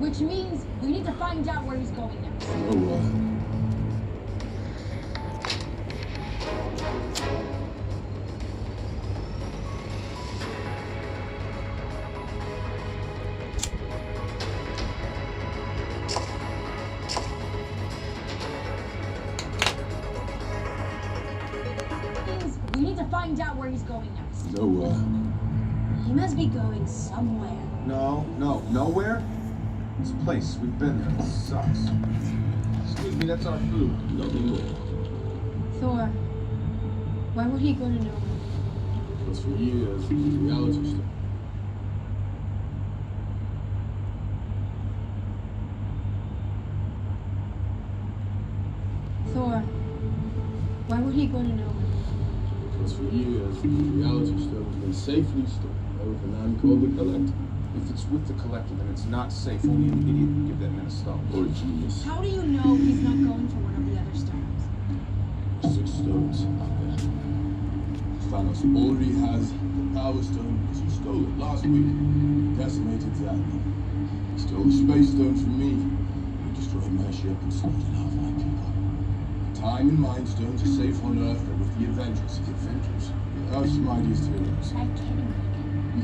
Which means we need to find out where he's going next. We need to find out where he's going next. Nowhere. He must be going somewhere. No, nowhere? This place, we've been there. It sucks. Excuse me, that's our food. Nothing more. Thor, why would he go to nowhere? Because for years, the reality stuff. Thor, why would he go to nowhere? Because for years, the reality stuff has been safely stored with a man called the Collector. If it's with the Collector, then it's not safe. Only an idiot would give that man a stone. Or a genius. How do you know he's not going for one of the other stones? 6 stones out there. Thanos already has the Power Stone because he stole it last week. Decimated Xandar. He stole the Space Stone from me. He destroyed my ship and slaughtered half my people. Time and Mind Stones are safe on Earth, but with the Avengers. The Avengers? Earth's mightiest heroes. I can't.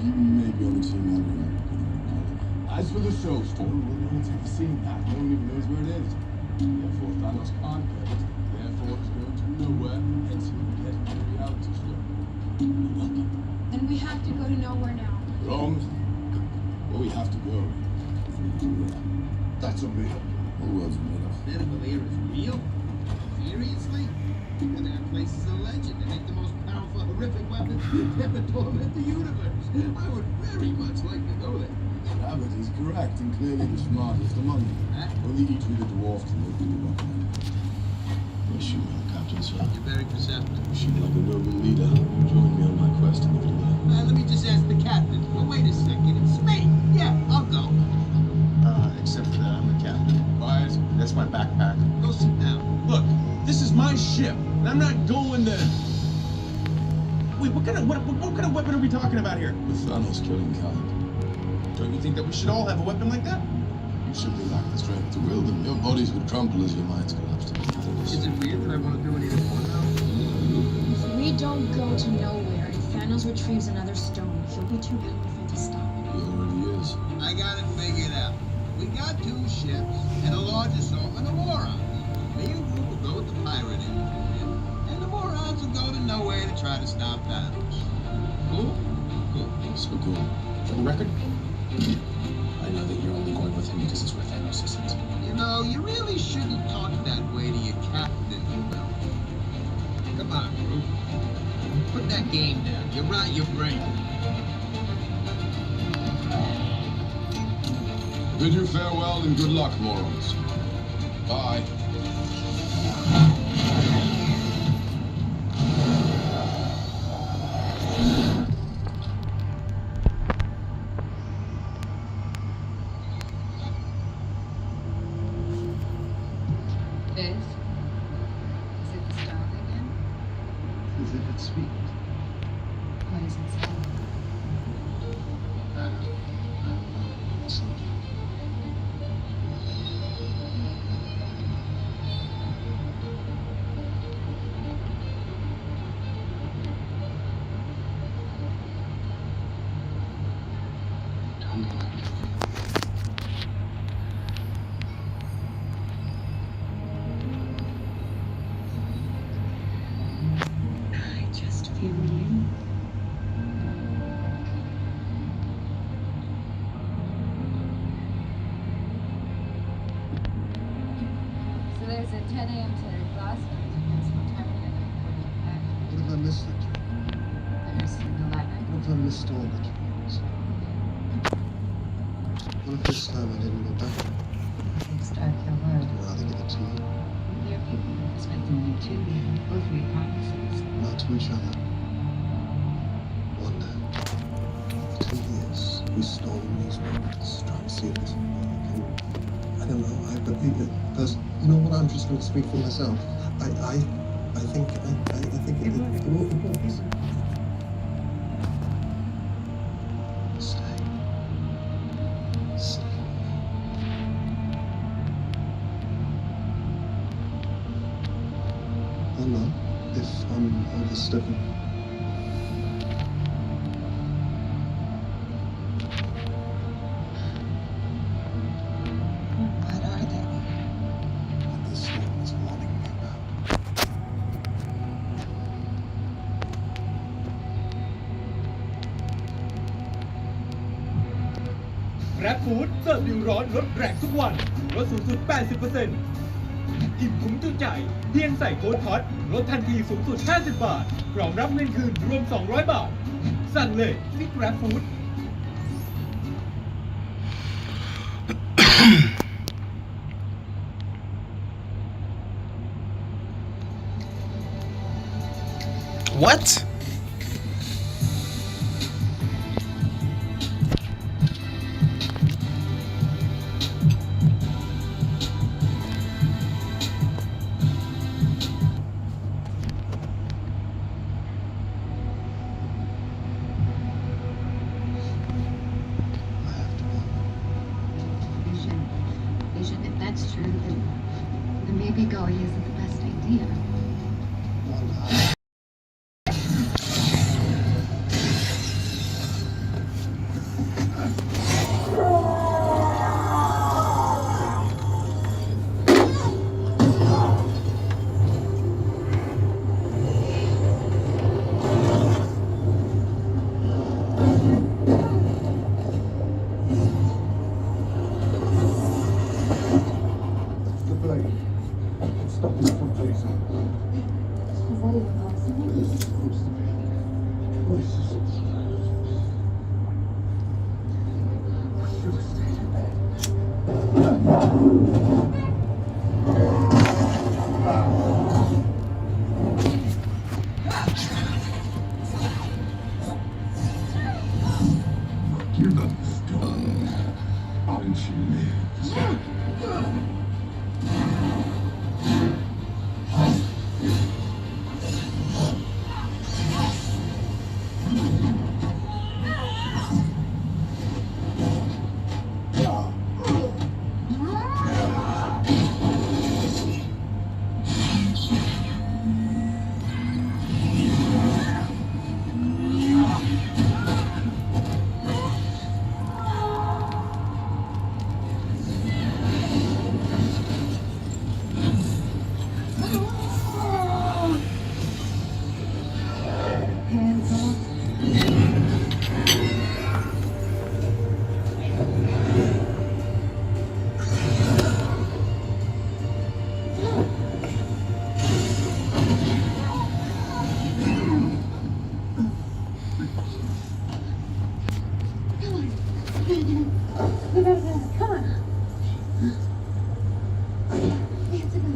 Maybe on the team that we are. As for the Soul Stone, well, no one's ever seen that. No one even knows where it is. Therefore, Thanos can't get it. Therefore, it's going to nowhere. Hence, he will get the reality stone. You're welcome. Then we have to go to nowhere now. Wrong. Well, we have to go. If we do that, that's a made up. The world's made up. Medical air is real? Seriously? Well, that place is a legend. They make the most powerful, horrific weapons that ever torment the universe. I would very much like to go there. Abbott is correct and clearly the smartest among you. Huh? Only each with a dwarf can make the weapon. Wish you well, Captain Sir. You're very perceptive. Wish you like a noble leader. Join me on my quest to live to learn. Let me just ask the captain. Oh, wait a second. It's me. Yeah, I'll go. Except for that, I'm the captain. Quiet. That's my backpack. Go sit down. Look, this is my ship, and I'm not going to... Wait, what kind of weapon are we talking about here? The Thanos killing kind. Don't you think that we should all have a weapon like that? You simply lack the strength to wield them. Your bodies would crumple as your minds collapsed. Is it weird that I want to do anything more now? If we don't go to nowhere and Thanos retrieves another stone, he'll be too powerful to stop. He already is. I got it figured out. We got 2 ships and a large assortment of morons. Me and Groot will go with the pirate engine, and the morons will go to nowhere to try to stop Thanos. Cool? Cool. So cool. For the record, I know that you're only going with him because it's where Thanos isn't. You know, you really shouldn't talk that way to your captain, Will. Come on, Groot. Put that game down. You're right, your brain. Bid you farewell and good luck, morons. Bye. Viv? Is it the start again? Is it sweet? What is it saying? I just feel you. So there's a 10 a.m. to Glasgow. Depends what time we're gonna back. What if I missed it? There's the lightning. What if I missed all the trains? What if this time I didn't go back? Strike your word. I'd rather give it to you, There are people expecting you to. Both of your promises. not to each other. One day, for 2 years, we stole these weapons, trying to see if this would work. And I don't know, because you know what? I'm just going to speak for myself. I think it works. Stay. Stay. overstepping. What are they? What the storm is warning me about. แรปฟู้ดเสิร์ฟดิวร้อนลดแรงทุกวันลดสูงสุด 80%อิ่มคุ้มจุใจเพียงใส่โค้ดฮอตลดทันทีสูงสุด 50 บาทพร้อมรับเงินคืนรวม 200 บาท สั่งเลยที่แรปฟู้ด What? I have to go. Vision, if that's true, then maybe going isn't the best idea. Wanda, the blade. Stop it from Jason. Is that even possible? This is supposed to be. Voices. I should have stayed in bed. Give up the stone. Then she lives. Hands off. Come on. We have to go.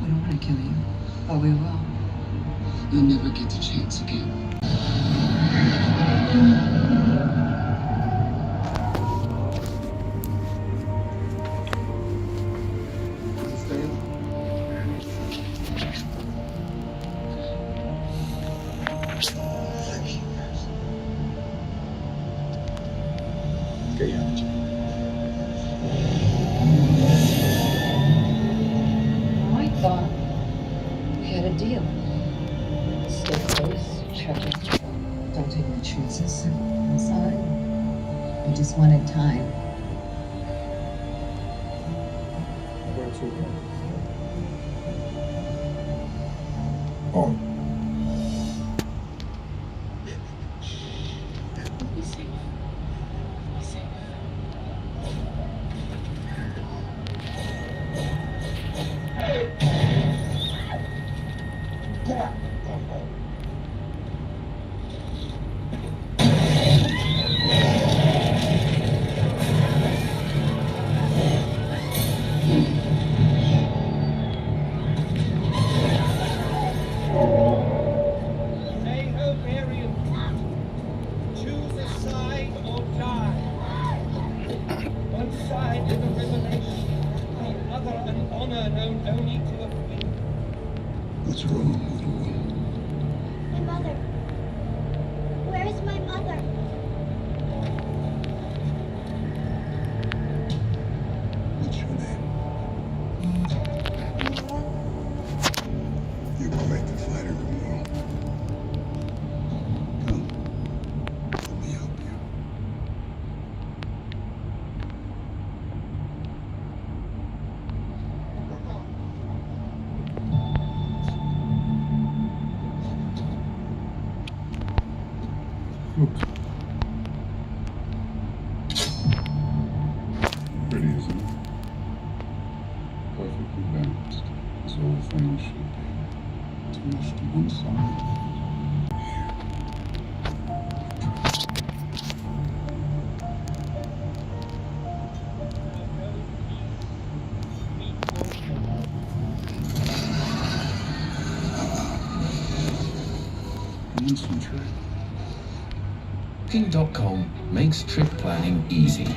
We don't want to kill you, but we will. You'll never get the chance again. Understand? Get out of here. I thought we had a deal. Stay close, check it. Don't take any chances. I'm sorry. I just wanted time. Where to? On. Be safe. Be safe. What's wrong, little one? My mother. Where is my mother? What's your name? You're quite the fighter, Gamora. Come. Let me help you. Oops. Pretty, isn't it? Perfectly balanced, as all things should be. Too much to one side. Concentrate. Booking.com makes trip planning easy,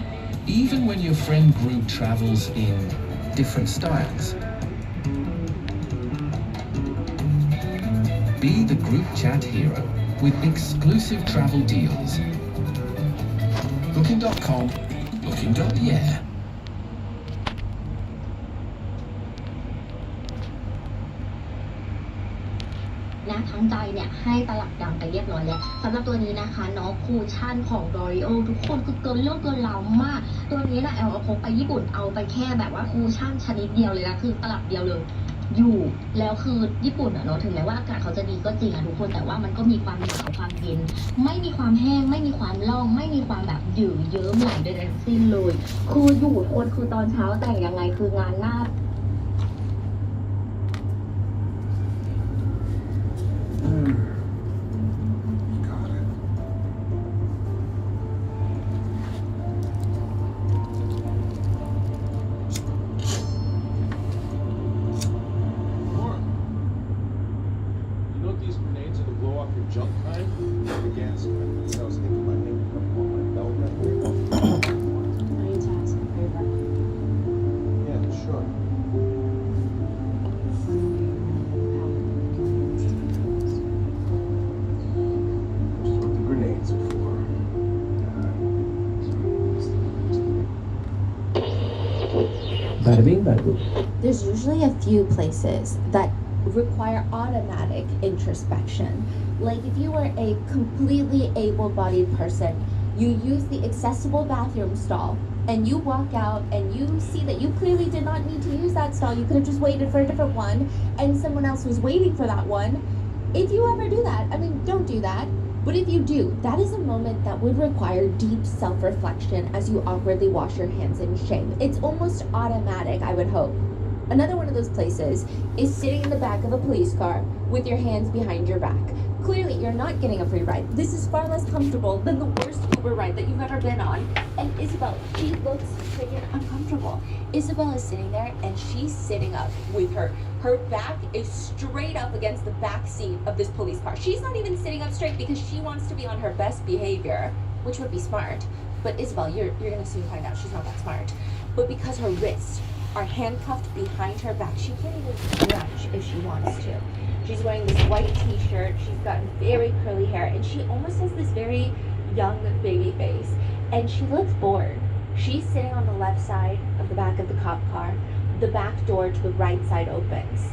even when your friend group travels in different styles. Be the group chat hero with exclusive travel deals. Booking.com, Booking.yeah. นะทั้งใจเนี่ยให้ตลับดำไปเรียบร้อยแล้วสำหรับตัวนี้นะคะน้องคูชั่นของ L'Oreal ทุกคนคือเกินเรื่องเกินราวมากตัวนี้นะแอลพกไปญี่ปุ่นเอาไปแค่แบบว่าคูชั่นชนิดเดียวเลยนะคือตลับเดียวเลยอยู่แล้วคือญี่ปุ่นเนาะถึงแม้ว่าอากาศเขาจะดีก็จริงทุกคนแต่ว่ามันก็มีความหนาวความเย็นไม่มีความแห้งไม่มีความล่องไม่มีความแบบหยืดเยิ้มไหลใดๆทั้งสิ้นเลยคืออยู่คนคือตอนเช้าแต่งยังไงคืองานหน้า Got it. Gamora. You know what these grenades are to blow off your junk kind? The gas. I was thinking my name would come on my belt right here. I need to ask a favor. Yeah, sure. That's what the grenades are for. Bada bing, bada boom. There's usually a few places that require automatic introspection. Like if you were a completely able-bodied person, you use the accessible bathroom stall and you walk out and you see that you clearly did not need to use that stall. You could have just waited for a different one and someone else was waiting for that one. If you ever do that, I mean, don't do that. But if you do, that is a moment that would require deep self-reflection as you awkwardly wash your hands in shame. It's almost automatic, I would hope. Another one of those places is sitting in the back of a police car with your hands behind your back. Clearly, you're not getting a free ride. This is far less comfortable than the worst Uber ride that you've ever been on. And Isabel, she looks freaking uncomfortable. Isabel is sitting there and she's sitting up with her back is straight up against the back seat of this police car. She's not even sitting up straight because she wants to be on her best behavior, which would be smart. But Isabel, you're gonna soon find out she's not that smart. But because her wrists are handcuffed behind her back, she can't even stretch if she wants to. She's wearing this white t-shirt, she's got very curly hair, and she almost has this very young baby face. And she looks bored. She's sitting on the left side of the back of the cop car. The back door to the right side opens.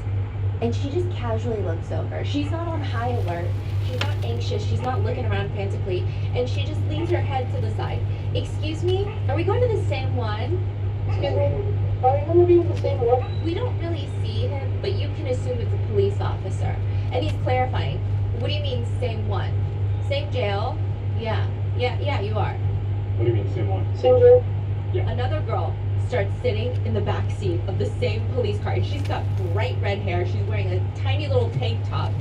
And she just casually looks over. She's not on high alert. She's not anxious. She's not looking around frantically. And she just leans her head to the side. Excuse me, are we going to the same one? Excuse me, are we going to be in the same one? We don't really see him, but you can assume it's a police officer. And he's clarifying. What do you mean same one? Same jail? Yeah, you are. What do you mean, same one? Same jail? Yeah. Another girl starts sitting in the back seat of the same police car, and she's got bright red hair. She's wearing a tiny little tank top.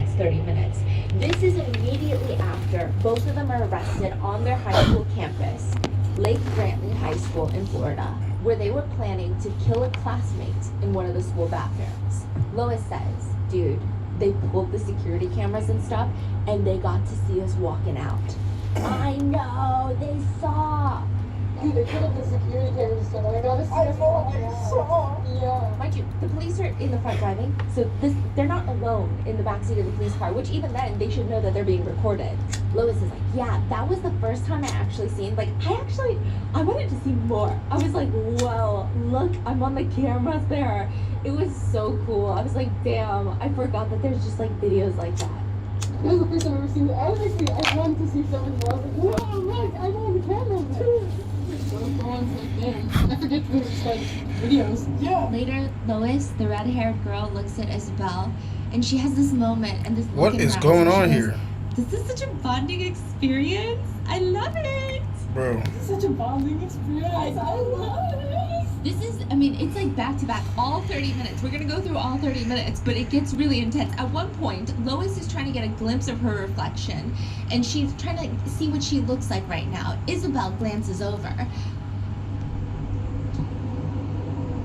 It's 30 minutes. This is immediately after both of them are arrested on their high school campus, Lake Brantley High School in Florida, where they were planning to kill a classmate in one of the school bathrooms. Lois says, dude, they pulled the security cameras and stuff, and they got to see us walking out. I know, they saw. Dude, they put up the security cameras and stuff. I gotta see this. Yeah. Mind you, the police are in the front driving, so they're not alone in the backseat of the police car, which even then, they should know that they're being recorded. Lois is like, yeah, that was the first time I actually seen, like, I wanted to see more. I was like, whoa, look, I'm on the cameras there. It was so cool. I was like, damn, I forgot that there's just like videos like that. That was the first time I've ever seen it. I wanted to see something more. I was like, wow, look, I'm on the camera too. I forget to just like videos. Yeah. Later, Lois, the red-haired girl, looks at Isabel, and she has this moment and this look What in is her going eyes. on She here? goes, this is such a bonding experience. I love it. Bro. It's such a bonding experience. I love it. This is, I mean, it's like back to back, all 30 minutes. We're gonna go through all 30 minutes, but it gets really intense. At one point, Lois is trying to get a glimpse of her reflection, and she's trying to see what she looks like right now. Isabel glances over.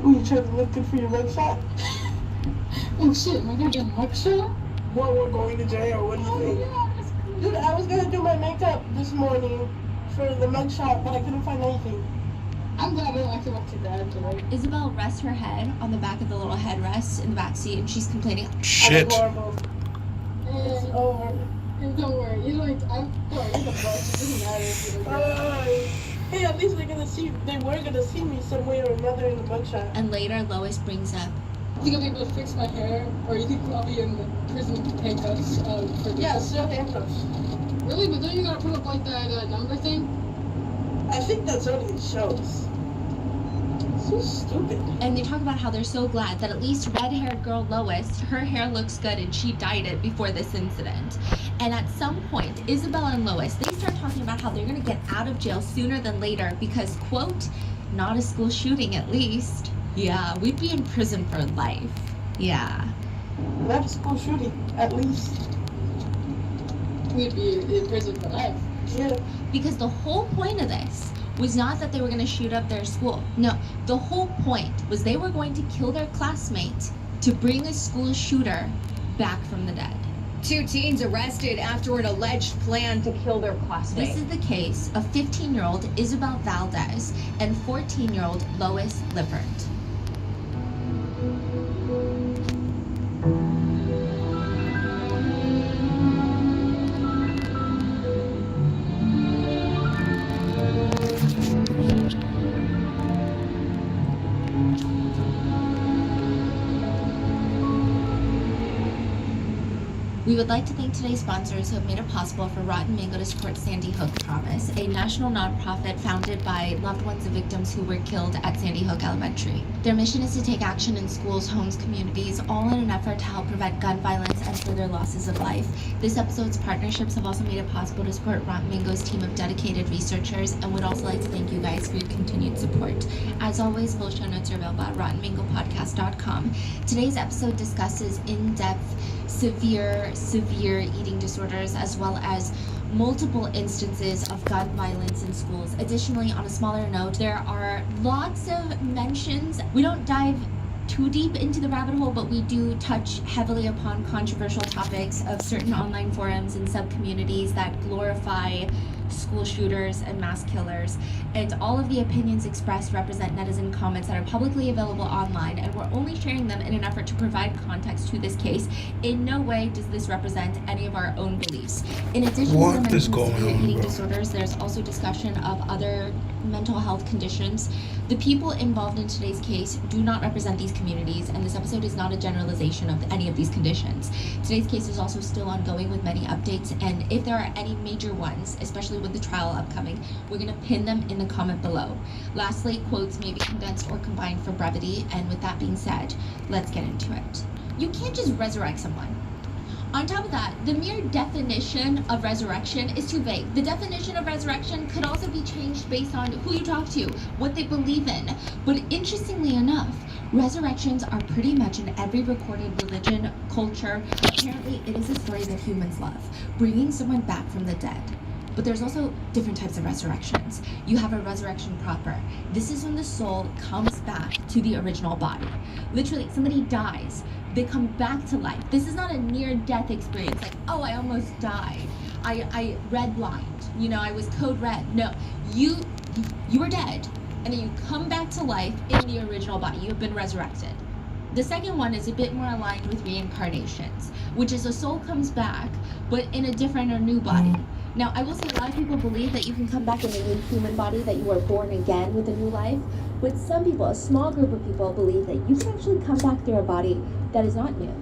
You trying to look good for your mugshot? Oh shit, am I gonna get a mugshot? What, we're going to jail, what do you think? Yeah, dude, I was gonna do my makeup this morning for the mugshot, but I couldn't find anything. I'm glad I don't have to look too bad today. Isabel rests her head on the back of the little headrest in the back seat, and she's complaining. Shit. It's over. Don't worry. You like, I'm sorry, you're the boss. It doesn't matter if you're like, hey, at least they were gonna see me some way or another in the mugshot. And later, Lois brings up, You think I'll be able to fix my hair? Or you think I'll be in the prison handcuffs for this? Yeah, still handcuffs. Really? But then you gotta put up like that number thing? I think that's what it shows. So stupid. and they talk about how they're so glad that at least red-haired girl Lois, her hair looks good and she dyed it before this incident. And at some point, Isabel and Lois, they start talking about how they're gonna get out of jail sooner than later because, quote, not a school shooting at least. Yeah, we'd be in prison for life. Yeah. Not a school shooting, at least. We'd be in prison for life. Yeah. Because the whole point of this was not that they were going to shoot up their school. No, the whole point was they were going to kill their classmate to bring a school shooter back from the dead. 2 teens arrested after an alleged plan to kill their classmate. This is the case of 15-year-old Isabel Valdez and 14-year-old Lois Lippert. We would like to thank today's sponsors who have made it possible for Rotten Mango to support Sandy Hook Promise, a national nonprofit founded by loved ones of victims who were killed at Sandy Hook Elementary. Their mission is to take action in schools, homes, communities, all in an effort to help prevent gun violence and further losses of life. This episode's partnerships have also made it possible to support Rotten Mango's team of dedicated researchers, and would also like to thank you guys for your continued support. As always, full show notes are available at RottenMangoPodcast.com. Today's episode discusses in-depth severe eating disorders, as well as multiple instances of gun violence in schools. Additionally, on a smaller note, there are lots of mentions. We don't dive too deep into the rabbit hole, but we do touch heavily upon controversial topics of certain online forums and sub-communities that glorify school shooters and mass killers, and all of the opinions expressed represent netizen comments that are publicly available online, and we're only sharing them in an effort to provide context to this case. In no way does this represent any of our own beliefs. In addition to the mentioned severe eating disorders, there's also discussion of other mental health conditions. The people involved in today's case do not represent these communities, and this episode is not a generalization of any of these conditions. Today's case is also still ongoing with many updates, and if there are any major ones, especially with the trial upcoming, we're going to pin them in the comment below. Lastly, quotes may be condensed or combined for brevity, and with that being said, let's get into it. You can't just resurrect someone. On top of that, the mere definition of resurrection is too vague. The definition of resurrection could also be changed based on who you talk to, what they believe in. But interestingly enough, resurrections are pretty much in every recorded religion, culture. Apparently, it is a story that humans love, bringing someone back from the dead. But there's also different types of resurrections. You have a resurrection proper. This is when the soul comes back to the original body. Literally, somebody dies, they come back to life. This is not a near-death experience, like, oh, I almost died. I read blind. You know, I was code red. No, you you were dead, and then you come back to life in the original body. You've been resurrected. The second one is a bit more aligned with reincarnations, which is a soul comes back, but in a different or new body. Now, I will say a lot of people believe that you can come back in a new human body, that you are born again with a new life. But some people, a small group of people, believe that you can actually come back through a body that is not new.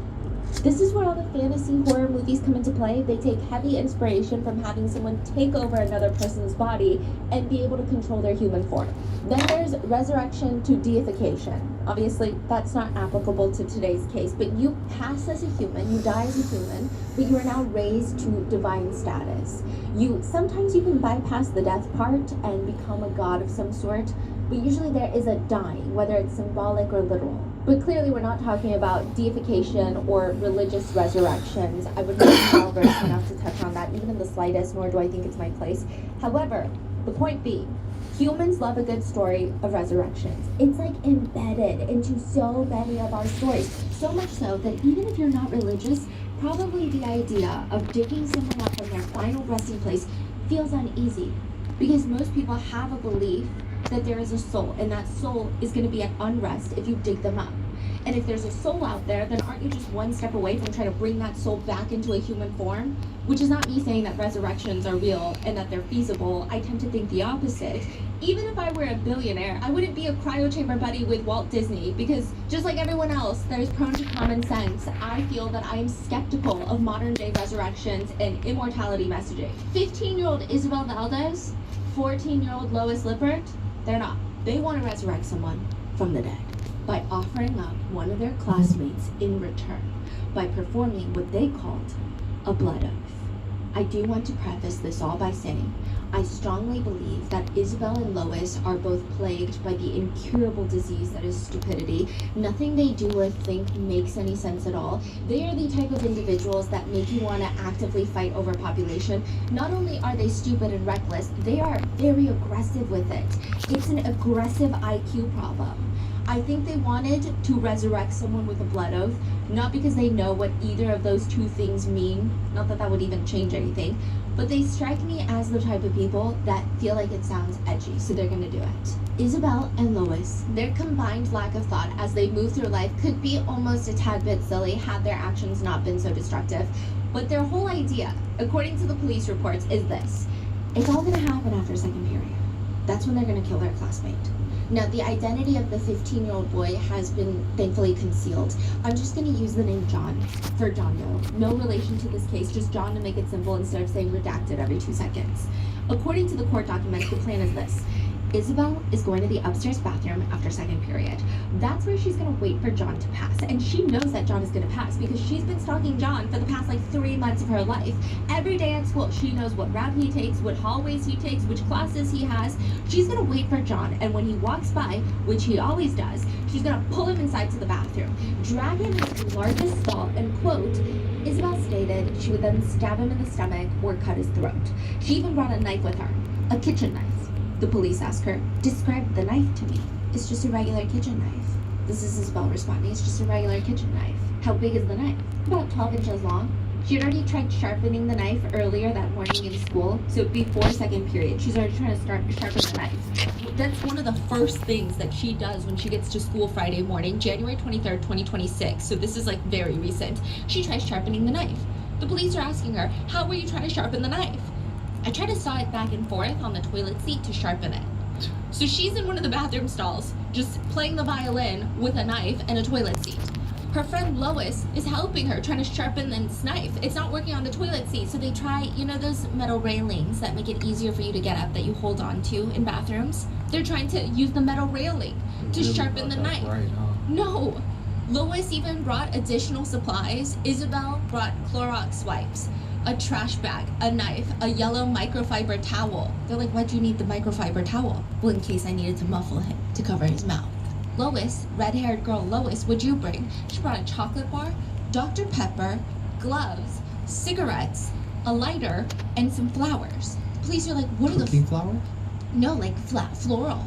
This is where all the fantasy horror movies come into play. They take heavy inspiration from having someone take over another person's body and be able to control their human form. Then there's resurrection to deification. Obviously, that's not applicable to today's case, but you pass as a human, you die as a human, but you are now raised to divine status. Sometimes you can bypass the death part and become a god of some sort, but usually there is a dying, whether it's symbolic or literal. But clearly we're not talking about deification or religious resurrections. I would not be well-versed enough to touch on that even in the slightest, nor do I think it's my place. However, the point being, humans love a good story of resurrections. It's like embedded into so many of our stories. So much so that even if you're not religious, probably the idea of digging someone up from their final resting place feels uneasy. Because most people have a belief that there is a soul, and that soul is going to be at unrest if you dig them up. And if there's a soul out there, then aren't you just one step away from trying to bring that soul back into a human form? Which is not me saying that resurrections are real and that they're feasible. I tend to think the opposite. Even if I were a billionaire, I wouldn't be a cryo chamber buddy with Walt Disney, because just like everyone else that is prone to common sense, I feel that I am skeptical of modern day resurrections and immortality messaging. 15-year-old Isabel Valdez, 14-year-old Lois Lippert, they're not. They want to resurrect someone from the dead by offering up one of their classmates in return, by performing what they called a blood oath. I do want to preface this all by saying I strongly believe that Isabel and Lois are both plagued by the incurable disease that is stupidity. Nothing they do or think makes any sense at all. They are the type of individuals that make you want to actively fight overpopulation. Not only are they stupid and reckless, they are very aggressive with it. It's an aggressive IQ problem. I think they wanted to resurrect someone with a blood oath, not because they know what either of those two things mean, not that that would even change anything, but they strike me as the type of people that feel like it sounds edgy, so they're gonna do it. Isabel and Lois, their combined lack of thought as they move through life could be almost a tad bit silly had their actions not been so destructive, but their whole idea, according to the police reports, is this: it's all gonna happen after second period. That's when they're gonna kill their classmate. Now, the identity of the 15-year-old boy has been thankfully concealed. I'm just going to use the name John for John Doe. No relation to this case, just John to make it simple instead of saying redacted every 2 seconds. According to the court documents, the plan is this. Isabel is going to the upstairs bathroom after second period. That's where she's going to wait for John to pass. And she knows that John is going to pass because she's been stalking John for the past 3 months of her life. Every day at school, she knows what route he takes, what hallways he takes, which classes he has. She's going to wait for John, and when he walks by, which he always does, she's going to pull him inside to the bathroom, drag him into the largest stall, and quote, Isabel stated she would then stab him in the stomach or cut his throat. She even brought a knife with her, a kitchen knife. The police ask her, describe the knife to me. It's just a regular kitchen knife. This is Isabel responding, it's just a regular kitchen knife. How big is the knife? About 12 inches long. She had already tried sharpening the knife earlier that morning in school, so before second period, she's already trying to sharpen the knife. That's one of the first things that she does when she gets to school Friday morning, January 23rd, 2026, so this is very recent. She tries sharpening the knife. The police are asking her, how were you trying to sharpen the knife? I try to saw it back and forth on the toilet seat to sharpen it. So she's in one of the bathroom stalls, just playing the violin with a knife and a toilet seat. Her friend Lois is helping her, trying to sharpen this knife. It's not working on the toilet seat, so they try, those metal railings that make it easier for you to get up that you hold on to in bathrooms? They're trying to use the metal railing to sharpen the knife. Right, huh? No. Lois even brought additional supplies. Isabel brought Clorox wipes, a trash bag, a knife, a yellow microfiber towel. They're like, why'd you need the microfiber towel? Well, in case I needed to muffle him, to cover his mouth. Lois, red-haired girl Lois, what'd you bring? She brought a chocolate bar, Dr. Pepper, gloves, cigarettes, a lighter, and some flowers. The police are like, what are the flowers? No, floral.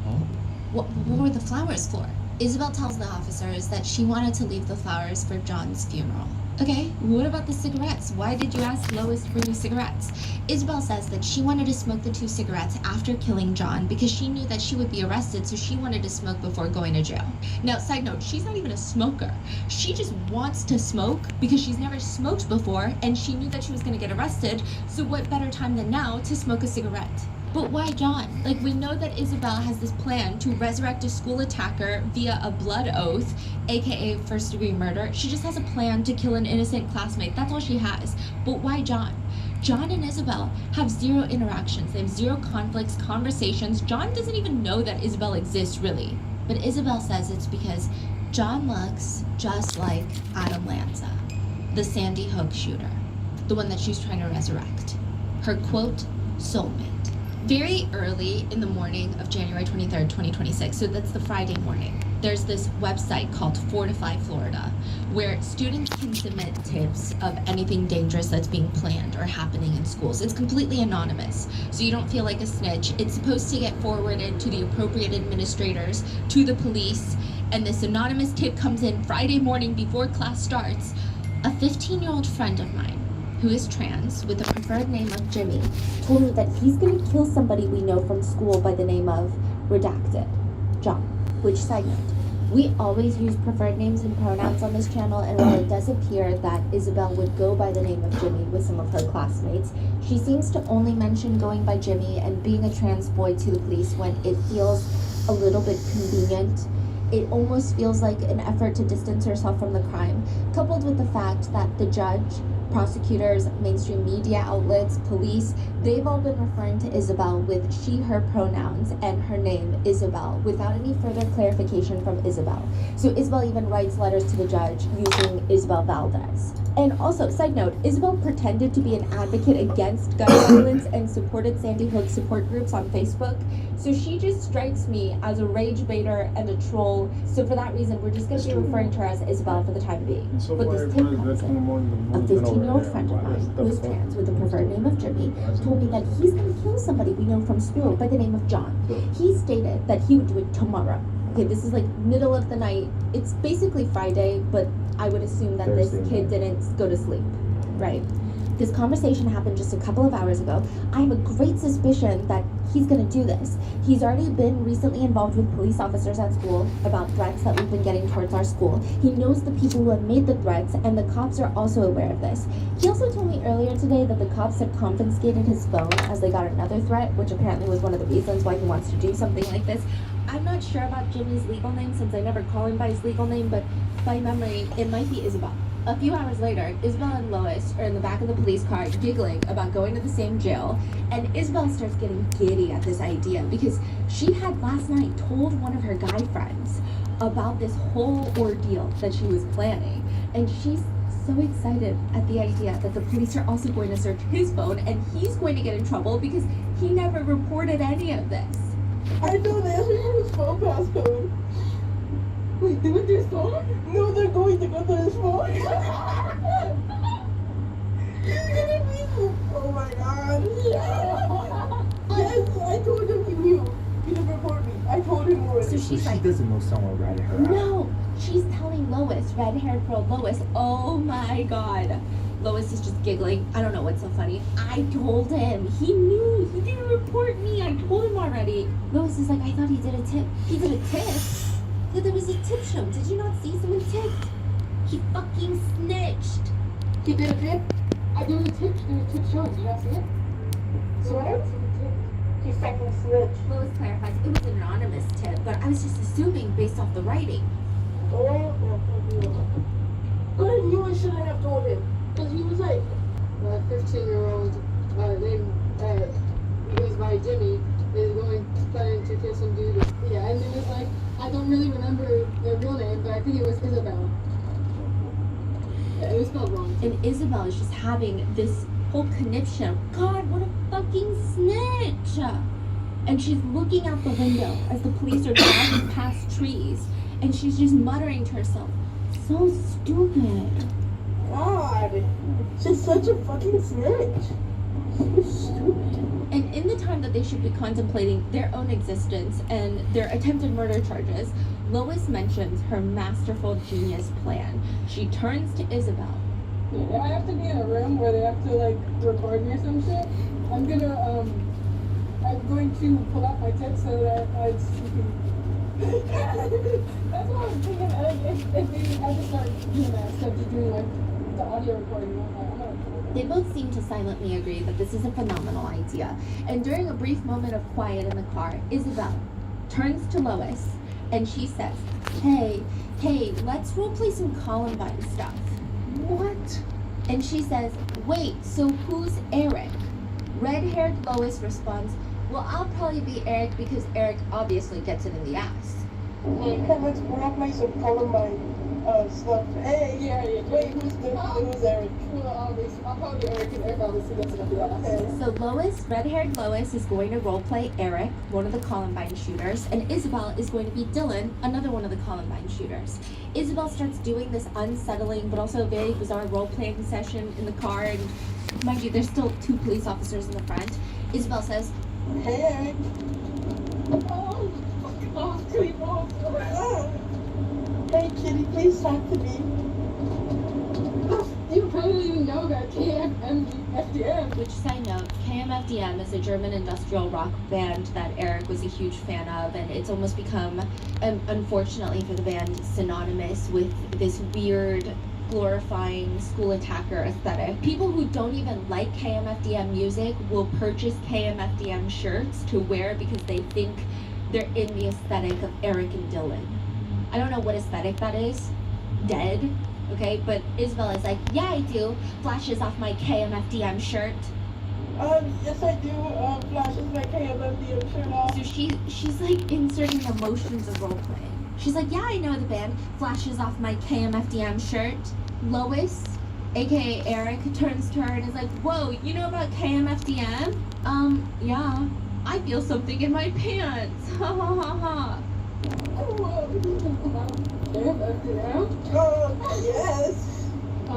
Oh. What were the flowers for? Isabel tells the officers that she wanted to leave the flowers for John's funeral. Okay, what about the cigarettes? Why did you ask Lois to bring you cigarettes? Isabel says that she wanted to smoke the 2 cigarettes after killing John because she knew that she would be arrested, so she wanted to smoke before going to jail. Now, side note, she's not even a smoker. She just wants to smoke because she's never smoked before and she knew that she was going to get arrested, so what better time than now to smoke a cigarette? But why John? Like, we know that Isabel has this plan to resurrect a school attacker via a blood oath, aka first-degree murder. She just has a plan to kill an innocent classmate. That's all she has. But why John? John and Isabel have 0 interactions. They have 0 conflicts, conversations. John doesn't even know that Isabel exists, really. But Isabel says it's because John looks just like Adam Lanza, the Sandy Hook shooter, the one that she's trying to resurrect. Her quote, soulmate. Very early in the morning of January 23rd, 2026, so that's the Friday morning, there's this website called Fortify Florida, where students can submit tips of anything dangerous that's being planned or happening in schools. It's completely anonymous, so you don't feel like a snitch. It's supposed to get forwarded to the appropriate administrators, to the police, and this anonymous tip comes in Friday morning before class starts. A 15-year-old friend of mine, who is trans, with the preferred name of Jimmy, told me that he's gonna kill somebody we know from school by the name of Redacted, John. Which, side note, we always use preferred names and pronouns on this channel, and while it does appear that Isabel would go by the name of Jimmy with some of her classmates, she seems to only mention going by Jimmy and being a trans boy to the police when it feels a little bit convenient. It almost feels like an effort to distance herself from the crime, coupled with the fact that the judge, prosecutors, mainstream media outlets, police, they've all been referring to Isabel with she, her pronouns and her name, Isabel, without any further clarification from Isabel. So Isabel even writes letters to the judge using Isabel Valdez. And also, side note, Isabel pretended to be an advocate against gun violence and supported Sandy Hook support groups on Facebook. So she just strikes me as a rage baiter and a troll. So for that reason, we're just going to be referring to her as Isabel for the time being. But this tip comes in. A 15-year-old friend of mine, who is trans with the preferred name of Jimmy, told me that he's going to kill somebody we know from school by the name of John. He stated that he would do it tomorrow. Okay, this is like middle of the night. It's basically Friday, but I would assume that this kid didn't go to sleep, right? This conversation happened just a couple of hours ago. I have a great suspicion that he's gonna do this. He's already been recently involved with police officers at school about threats that we've been getting towards our school. He knows the people who have made the threats, and the cops are also aware of this. He also told me earlier today that the cops had confiscated his phone as they got another threat, which apparently was one of the reasons why he wants to do something like this. I'm not sure about Jimmy's legal name since I never call him by his legal name, but by memory, it might be Isabel. A few hours later, Isabel and Lois are in the back of the police car giggling about going to the same jail, and Isabel starts getting giddy at this idea because she had last night told one of her guy friends about this whole ordeal that she was planning, and she's so excited at the idea that the police are also going to search his phone and he's going to get in trouble because he never reported any of this. I know they asked me for his phone passcode. Wait, they went to his phone? No, they're going to go to his phone. He's gonna be so... Oh my god. Yes, I told him he knew. He didn't report me. I told him already. So she's like, doesn't know someone ratted her out. no, she's telling Lois, red-haired girl Lois, oh my god. Lois is just giggling. I don't know what's so funny. I told him. He knew. He didn't report me. I told him already. Lois is like, I thought he did a tip. He did a tip? Yeah, there was a tip show. Did you not see someone tipped? He fucking snitched. He did a tip? I did a tip. He did a tip show. Did you not see it? What? He fucking snitched. Lois clarifies it was an anonymous tip, but I was just assuming based off the writing. Oh, but I knew I shouldn't have told him. Because he was like, a 15-year-old named, goes by Jimmy, is planning to kill some dude. Yeah, and then it's like, I don't really remember their real name, but I think it was Isabel. Yeah, it was spelled wrong. And Isabel is just having this whole conniption. God, what a fucking snitch! And she's looking out the window as the police are driving past trees, and she's just muttering to herself, so stupid. God, she's such a fucking snitch. So stupid. And in the time that they should be contemplating their own existence and their attempted murder charges, Lois mentions her masterful genius plan. She turns to Isabel Yeah, I have to be in a room where they have to like record me or some shit. I'm going to pull out my tits so that That's what I was thinking. Like, if they had to start doing that instead of just doing like the audio recording, I'm gonna. They both seem to silently agree that this is a phenomenal idea. And during a brief moment of quiet in the car, Isabel turns to Lois and she says, hey, let's roleplay some Columbine stuff. What? And she says, wait, so who's Eric? Red-haired Lois responds, well, I'll probably be Eric because Eric obviously gets it in the ass. Okay, let's roleplay some Columbine stuff. Hey, yeah. Wait, who's Eric? Well, I'll probably be Eric, and Eric obviously gets it up the ass. Okay. So red-haired Lois is going to roleplay Eric, one of the Columbine shooters, and Isabel is going to be Dylan, another one of the Columbine shooters. Isabel starts doing this unsettling but also very bizarre role-playing session in the car, and mind you, there's still 2 police officers in the front. Isabel says, hey, Eric. Oh, fucking off, creep off. Hey, kitty, please talk to me. You probably don't even know about KMFDM. which, side note, KMFDM is a German industrial rock band that Eric was a huge fan of, and it's almost become, unfortunately for the band, synonymous with this weird, glorifying school attacker aesthetic. People who don't even like KMFDM music will purchase KMFDM shirts to wear because they think they're in the aesthetic of Eric and Dylan. I don't know what aesthetic that is. Dead. Okay, but Isabel is like, yeah, I do. Flashes off my KMFDM shirt. Yes, I do. Flashes my KMFDM shirt off. So she's like inserting the motions of role playing. She's like, yeah, I know the band. Flashes off my KMFDM shirt. Lois, aka Eric, turns to her and is like, whoa, you know about KMFDM? Yeah. I feel something in my pants. Ha ha ha ha. KMFDM? Yes. I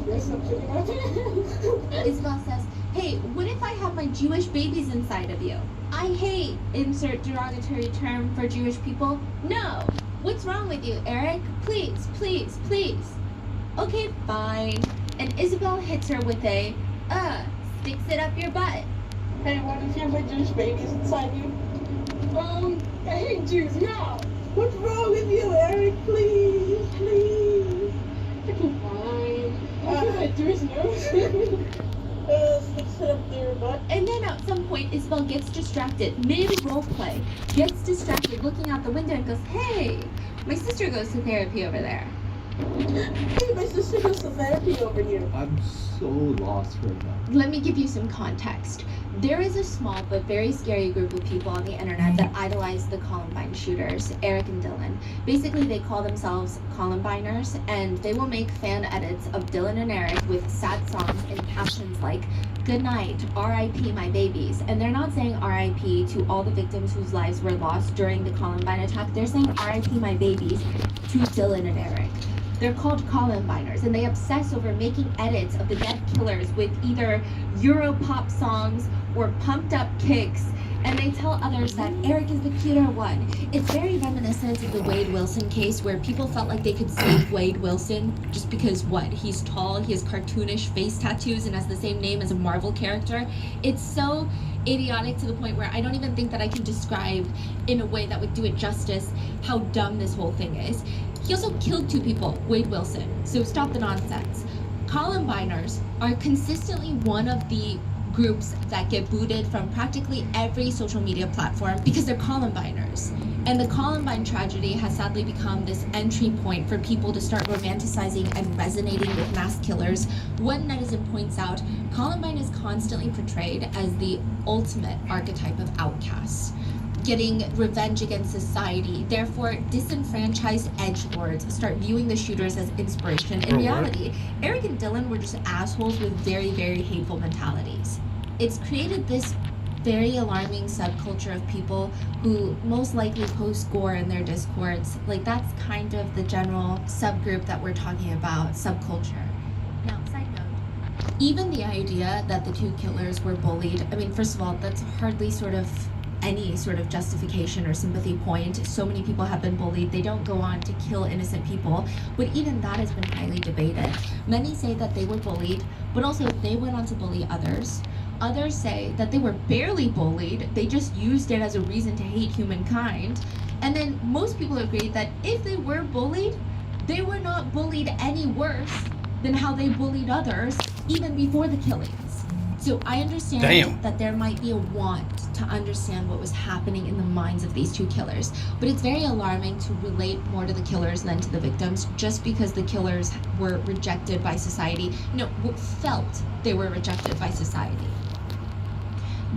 guess something about it. Isabel says, hey, what if I have my Jewish babies inside of you? I hate insert derogatory term for Jewish people. No. What's wrong with you, Eric? Please, please, please. Okay, fine. And Isabel hits her with a, sticks it up your butt. Hey, what if you have my Jewish babies inside you? I hate Jews now. What's wrong with you, Eric? Please, please. Okay, fine. I my Jewish nose. Sticks it up their butt. And then at some point, Isabel gets distracted, mid-roleplay, gets distracted looking out the window and goes, hey, my sister goes to therapy over there. Hey, my sister goes to therapy over here. I'm so lost right now. Let me give you some context. There is a small but very scary group of people on the internet that idolize the Columbine shooters, Eric and Dylan. Basically, they call themselves Columbiners, and they will make fan edits of Dylan and Eric with sad songs and captions like, good night, R.I.P. my babies. And they're not saying R.I.P. to all the victims whose lives were lost during the Columbine attack. They're saying R.I.P. my babies to Dylan and Eric. They're called Columbiners, and they obsess over making edits of the dead killers with either Europop songs or pumped up kicks, and they tell others that Eric is the cuter one. It's very reminiscent of the Wade Wilson case, where people felt like they could save Wade Wilson just because, what, he's tall, he has cartoonish face tattoos, and has the same name as a Marvel character. It's so idiotic to the point where I don't even think that I can describe in a way that would do it justice how dumb this whole thing is. He also killed 2 people, Wade Wilson, so stop the nonsense. Columbiners are consistently one of the groups that get booted from practically every social media platform because they're Columbiners. And the Columbine tragedy has sadly become this entry point for people to start romanticizing and resonating with mass killers. One netizen points out, Columbine is constantly portrayed as the ultimate archetype of outcasts, getting revenge against society. Therefore, disenfranchised edgelords start viewing the shooters as inspiration. In reality, Eric and Dylan were just assholes with very, very hateful mentalities. It's created this very alarming subculture of people who most likely post gore in their discords. Like, that's kind of the general subgroup that we're talking about, subculture. Now, side note, even the idea that the 2 killers were bullied, I mean, first of all, that's hardly sort of any sort of justification or sympathy point. So many people have been bullied. They don't go on to kill innocent people, but even that has been highly debated. Many say that they were bullied, but also they went on to bully others. Others say that they were barely bullied, they just used it as a reason to hate humankind. And then most people agree that if they were bullied, they were not bullied any worse than how they bullied others even before the killings. So I understand that there might be a want to understand what was happening in the minds of these two killers, but it's very alarming to relate more to the killers than to the victims just because the killers were rejected by society. No, felt they were rejected by society.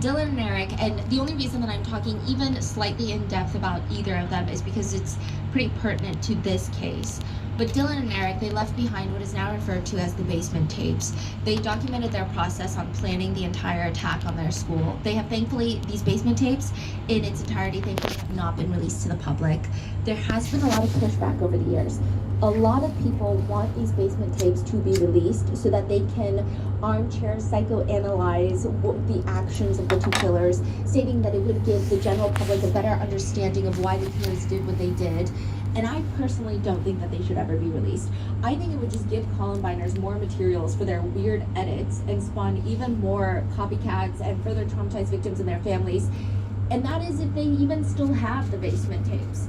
Dylan and Eric, and the only reason that I'm talking even slightly in depth about either of them is because it's pretty pertinent to this case. But Dylan and Eric, they left behind what is now referred to as the basement tapes. They documented their process on planning the entire attack on their school. They have thankfully, these basement tapes in its entirety, thankfully have not been released to the public. There has been a lot of pushback over the years. A lot of people want these basement tapes to be released so that they can armchair psychoanalyze the actions of the two killers, stating that it would give the general public a better understanding of why the killers did what they did. And I personally don't think that they should ever be released. I think it would just give Columbiners more materials for their weird edits and spawn even more copycats and further traumatize victims and their families. And that is if they even still have the basement tapes.